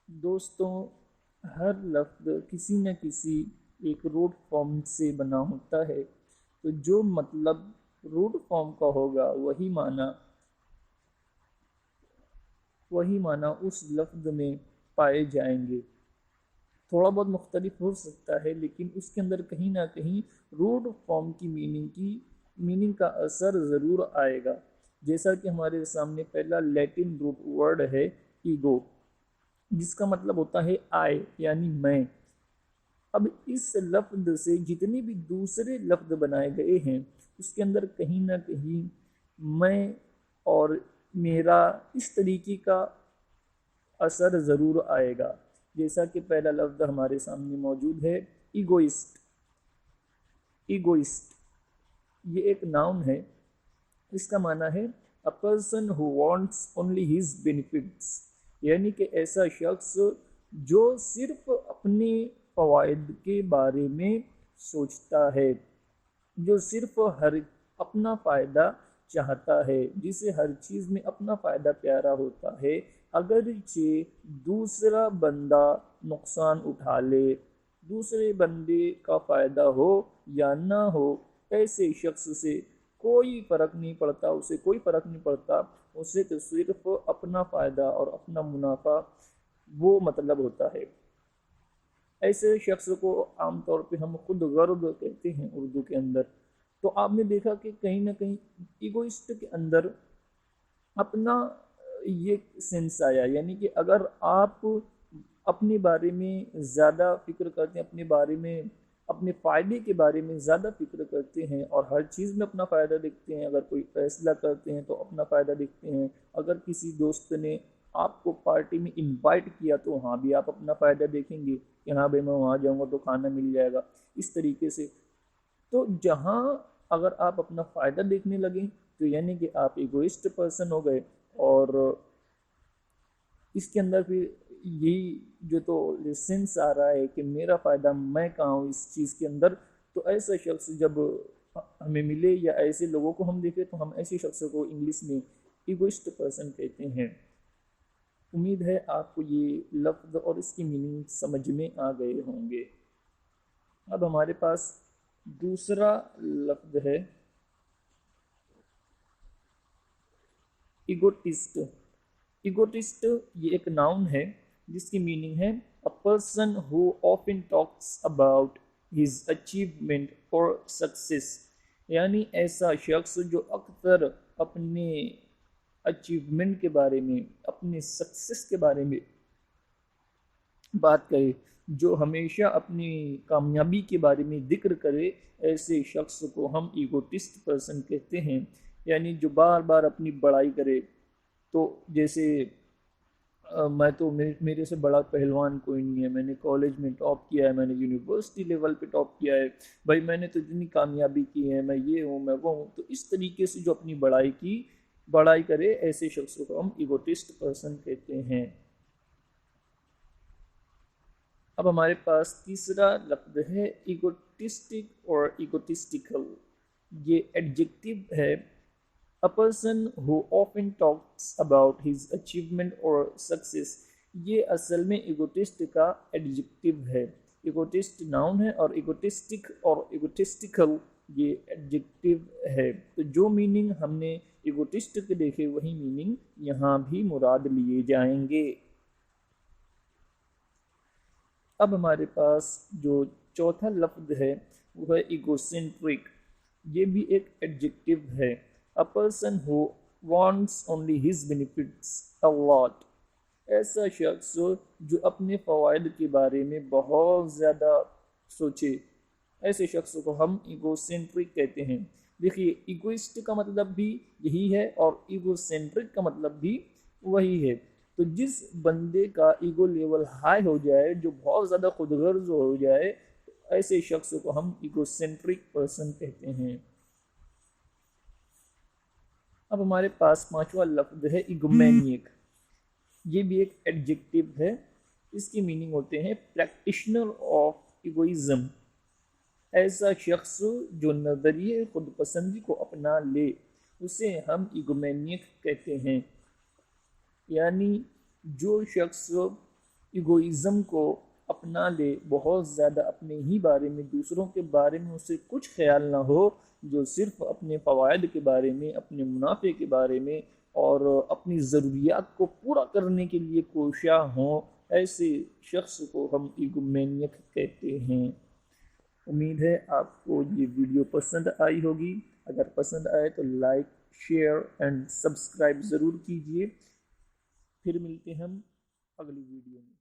دوستوں، ہر لفظ کسی نہ کسی ایک روٹ فارم سے بنا ہوتا ہے، تو جو مطلب روٹ فارم کا ہوگا وہی معنی اس لفظ میں پائے جائیں گے۔ تھوڑا بہت مختلف ہو سکتا ہے، لیکن اس کے اندر کہیں نہ کہیں روٹ فارم کی میننگ کا اثر ضرور آئے گا۔ جیسا کہ ہمارے سامنے پہلا لیٹن روٹ ورڈ ہے ایگو، جس کا مطلب ہوتا ہے آئی، یعنی میں۔ اب اس لفظ سے جتنے بھی دوسرے لفظ بنائے گئے ہیں، اس کے اندر کہیں نہ کہیں میں اور میرا اس طریقے کا اثر ضرور آئے گا۔ جیسا کہ پہلا لفظ ہمارے سامنے موجود ہے، ایگوئسٹ۔ ایگوئسٹ یہ ایک ناؤن ہے۔ اس کا معنی ہے a person who wants only his benefits، یعنی کہ ایسا شخص جو صرف اپنے فوائد کے بارے میں سوچتا ہے، جو صرف اپنا فائدہ چاہتا ہے، جسے ہر چیز میں اپنا فائدہ پیارا ہوتا ہے، اگرچہ دوسرا بندہ نقصان اٹھا لے، دوسرے بندے کا فائدہ ہو یا نہ ہو، ایسے شخص سے کوئی فرق نہیں پڑتا، اسے تو صرف اپنا فائدہ اور اپنا منافع وہ مطلب ہوتا ہے۔ ایسے شخص کو عام طور پہ ہم خود غرض کہتے ہیں اردو کے اندر۔ تو آپ نے دیکھا کہ کہیں نہ کہیں ایگوئسٹ کے اندر اپنا یہ سینس آیا، یعنی کہ اگر آپ اپنے بارے میں زیادہ فکر کرتے ہیں، اپنے بارے میں، اپنے فائدے کے بارے میں زیادہ فکر کرتے ہیں اور ہر چیز میں اپنا فائدہ دیکھتے ہیں، اگر کوئی فیصلہ کرتے ہیں تو اپنا فائدہ دیکھتے ہیں، اگر کسی دوست نے آپ کو پارٹی میں انوائٹ کیا تو وہاں بھی آپ اپنا فائدہ دیکھیں گے کہ ہاں بھائی میں وہاں جاؤں گا تو کھانا مل جائے گا، اس طریقے سے۔ تو جہاں اگر آپ اپنا فائدہ دیکھنے لگیں تو یعنی کہ آپ ایگوئسٹ پرسن ہو گئے، اور اس کے اندر پھر یہی جو تو سینس آ رہا ہے کہ میرا فائدہ میں کہاں ہوں اس چیز کے اندر۔ تو ایسا شخص جب ہمیں ملے یا ایسے لوگوں کو ہم دیکھیں تو ہم ایسے شخص کو انگلش میں ایگوئسٹ پرسن کہتے ہیں۔ امید ہے آپ کو یہ لفظ اور اس کی میننگ سمجھ میں آ گئے ہوں گے۔ اب ہمارے پاس دوسرا لفظ ہے ایگوٹسٹ۔ ایگوٹسٹ یہ ایک ناؤن ہے جس کی میننگ ہے a person who often talks about his achievement or success، یعنی ایسا شخص جو اکثر اپنے اچیومنٹ کے بارے میں، اپنے سکسیس کے بارے میں بات کرے، جو ہمیشہ اپنی کامیابی کے بارے میں ذکر کرے، ایسے شخص کو ہم ایگوٹسٹ پرسن کہتے ہیں۔ یعنی جو بار بار اپنی بڑائی کرے، تو جیسے میں تو میرے سے بڑا پہلوان کوئی نہیں ہے، میں نے کالج میں ٹاپ کیا ہے، میں نے یونیورسٹی لیول پہ ٹاپ کیا ہے، بھائی میں نے تو اتنی کامیابی کی ہے، میں یہ ہوں، میں وہ ہوں۔ تو اس طریقے سے جو اپنی بڑائی کرے، ایسے شخص کو ہم ایگوٹسٹ پرسن کہتے ہیں۔ اب ہمارے پاس تیسرا لفظ ہے ایگوٹسٹک اور ایگوٹسٹیکل۔ یہ ایڈجیکٹو ہے۔ A person who often talks about his achievement or success، یہ اصل میں ایگوٹسٹ کا ایڈجیکٹو ہے۔ ایگوٹسٹ ناؤن ہے اور ایگوٹسٹک اور ایگوٹسٹیکل یہ ایڈجیکٹو ہے۔ تو جو میننگ ہم نے ایگوٹسٹ کے دیکھے وہی میننگ یہاں بھی مراد لیے جائیں گے۔ اب ہمارے پاس جو چوتھا لفظ ہے وہ ہے ایگوسینٹرک۔ یہ بھی ایک ایڈجیکٹو ہے۔ A person who wants only his benefits a lot، ایسا شخص جو اپنے فوائد کے بارے میں بہت زیادہ سوچے، ایسے شخص کو ہم ایگوسینٹرک کہتے ہیں۔ دیکھیے ایگوئسٹ کا مطلب بھی یہی ہے اور ایگوسینٹرک کا مطلب بھی وہی ہے۔ تو جس بندے کا ایگو لیول ہائی ہو جائے، جو بہت زیادہ خود غرض ہو جائے، ایسے شخص کو ہم ایگوسینٹرک پرسن کہتے ہیں۔ اب ہمارے پاس پانچواں لفظ ہے ایگومینیک۔ یہ بھی ایک ایڈجیکٹو ہے۔ اس کی میننگ ہوتے ہیں پریکٹیشنر آف ایگوئزم، ایسا شخص جو نظریے خود پسندی کو اپنا لے، اسے ہم ایگومینیک کہتے ہیں۔ یعنی جو شخص ایگوئزم کو اپنا لے، بہت زیادہ اپنے ہی بارے میں، دوسروں کے بارے میں اسے کچھ خیال نہ ہو، جو صرف اپنے فوائد کے بارے میں، اپنے منافع کے بارے میں اور اپنی ضروریات کو پورا کرنے کے لیے کوشاں ہوں، ایسے شخص کو ہم ایگومینیک کہتے ہیں۔ امید ہے آپ کو یہ ویڈیو پسند آئی ہوگی۔ اگر پسند آئے تو لائک، شیئر اینڈ سبسکرائب ضرور کیجیے۔ پھر ملتے ہیں ہم اگلی ویڈیو میں۔